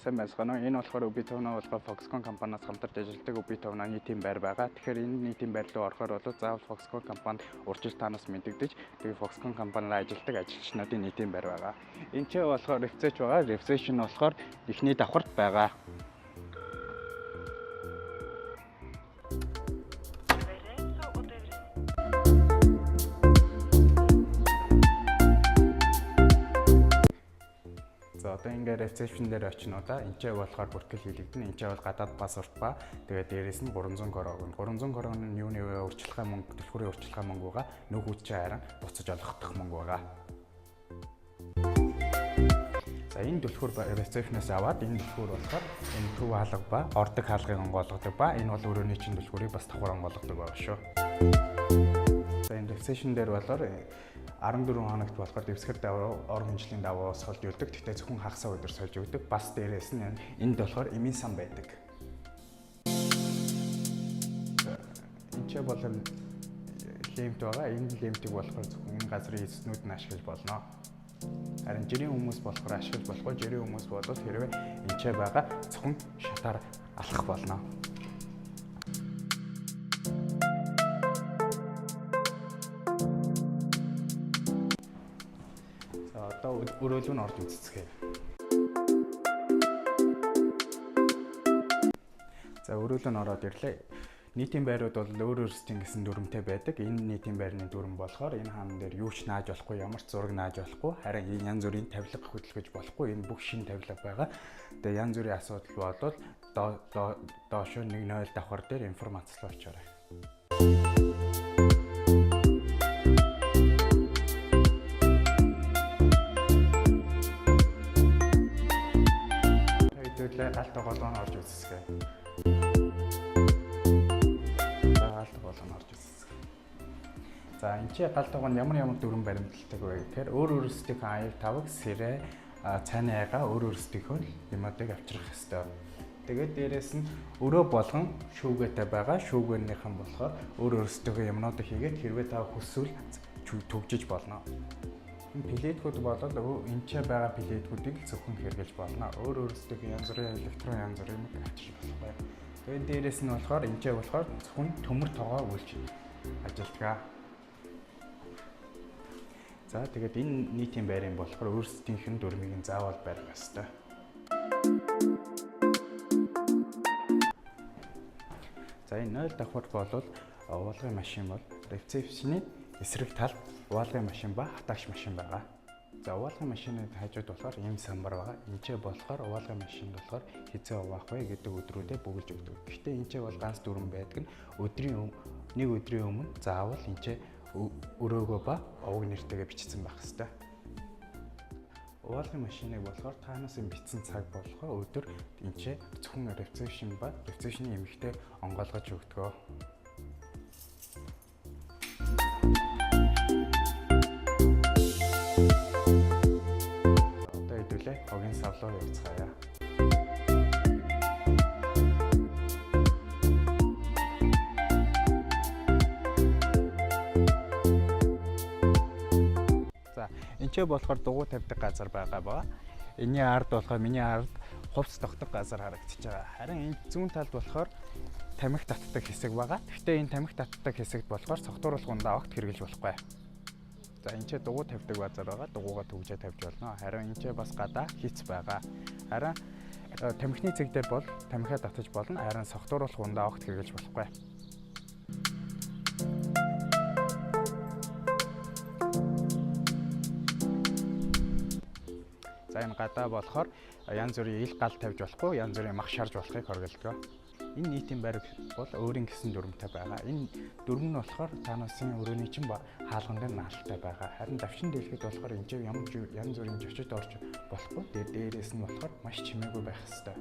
сайн байцгаана. Энэ болохоор UB Towna болохоор Foxconn компаниас хамтарч ажилладаг UB Towna нийтийн байр байгаа. Тэгэхээр энэ нийтийн байр руу орохоор бол заавал Foxconn компанид урьдчилан танаас мэдэгдэж тэгээ Foxconn компаниар ажилладаг ажилчнуудын нийтийн байр байгаа. Энэ ч болохоор рефреш байгаа. Рефреш нь болохоор эхний давхарт байгаа. Одоо ингээд рецепшн дээр очино да. Энд ч болохоор бүртгэл хийлэгдэн. Энд ч бол гадаад паспорт ба тэгээд дээрээс нь 300 крон. 300 крон нь юуны урьдчилан мөнгө, төлхөрийн урьдчилан мөнгө байгаа. Нөгөөд ч харин буцаж олгох мөнгө байгаа. За энэ төлхөр рецепшнээс аваад энэ төлхөр болохоор энэ төв хаалга ба ордог хаалгыг онгойлгодог ба энэ бол өрөөний чинь төлхөрийг бас давхар онгойлгодог байгаа шүү. За энэ рецепшн дээр болоор 14 хоногт болохоор дэвсгэр даваа ор хэмжлийн даваа сольж өгдөг. Тэгтээ зөвхөн хагасаа өдөр сольж өгдөг. Бас дээрээс нь энд болохоор эмийн сан байдаг. Энд ч бол лемт байгаа. Энэ лемтийг болохоор зөвхөн энэ газрын эзнүүд нь ашиглаж болно. Харин жирийн хүмүүс болохоор ашиглаж болохгүй. Жирийн хүмүүс бол хэрвээ энэ ч байгаа зөвхөн шатаар алхах болно. Одоо өрөөлөв нь орж үзцгээе. За өрөөлөв нь ороод ирлээ. Нийтийн байрууд бол өөр өөрсдийн гэсэн дүрмтэй байдаг. Энэ нийтийн байрны дүрм болохоор энэ хаан дээр юу ч нааж болохгүй, ямар ч зураг нааж болохгүй. Харин энэ янз бүрийн тавилга хөдөлгөж болохгүй. Энэ бүх шин тавилга байгаа. Тэгээ янз бүрийн асуудал болвол доошо 1.0 давхар дээр информацлоо очоорой. Галт голгон орж үзсгээ. За галт голгон орж үзсгээ. За энэ чи галт голгон ямар дүрм баримталдаг вэ гэхээр өөр өөрсдийнх аяг тавг сэрэ цааны айгаа өөр өөрсдийнхөө юмнуудыг авчрах ёстой. Тэгээд дээрэс нь өрөө болгон шүүгээтэй байгаа. Шүүгэнийхэн болохоор өөр өөрсдийнхөө юмнуудыг хийгээд хэрвээ та хүсвэл төгжиж болно. Плеткүүд болоод энэ ч байгаа плеткүүдийг зөвхөн хэрэглэж болно. Өөр өөрсдөө янз бүрийн электрон янз бүрийн авчиж болох бай. Тэгээд дээрэс нь болохоор энэ ч болохоор зөвхөн төмөр тоогоо үйлч ажилтгаа. За тэгээд энэ нийтийн байрын болохоор өөрсдийнх нь дүрмийг заавал барих ёстой. За энэ 0 давхар болвол уулгын машин бол рецепшны эсрэг талд уулгын машин ба хатаагч машин байгаа. За уулгын машины хажууд болохоор ийм самбар байгаа. Энд ч болохоор уулгын машинд болохоор хизээ уваах вэ гэдэг өдрүүдэд бүгэлж өгдөг. Гэхдээ энэ ч бол ганц дүрм байдаг нь нэг өдрийн өмнө заавал энэ ч өрөөгөө ба овог нэртэйгээ бичсэн байх хэрэгтэй. Уулгын машиныг болохоор таанаас нь бичсэн цаг болохоор өдөр энэ ч зөвхөн рецепшн ба рецепшны эмэгтэй онгойлгож өгдөг. Хогийн савлуу явцгаая. За энэ ч болохоор дугуй тавьдаг газар байгаа. Энийний ард болохоор миний ард хувцс тогтох газар харагдаж байгаа. Харин энэ зүүн талд болохоор тамхи татдаг хэсэг байгаа. Гэхдээ энэ тамхи татдаг хэсэгт болохоор цогтууруулгундаа огт хэрэглэж болохгүй. За энэ ч дугуй тавьдаг базар байгаа. Дугуйгаа төгжөө тавьж болно. Харин энэ ч бас гадаа хийц байгаа. Харин тамхины цэг дээр бол тамхиа татаж болно. Харин согтууруулах ундаа огт хэрэглэж болохгүй. За энэ гадаа болохоор янз бүрийн ил гал тавьж болохгүй, янз бүрийн мах шарж болохыг хоригддог. Энэ нийтийн байр бол өөрийн гэсэн дүрмтэй байгаа. Энэ дүрм нь болохоор танаасын өрөөний чинь хаалган дээр наалттай байгаа. Харин давшин дэлгэхэд болохоор энэ янз бүрийн зочид орж болохгүй. Дээрээс нь болохоор маш чимээгүй байх ёстой.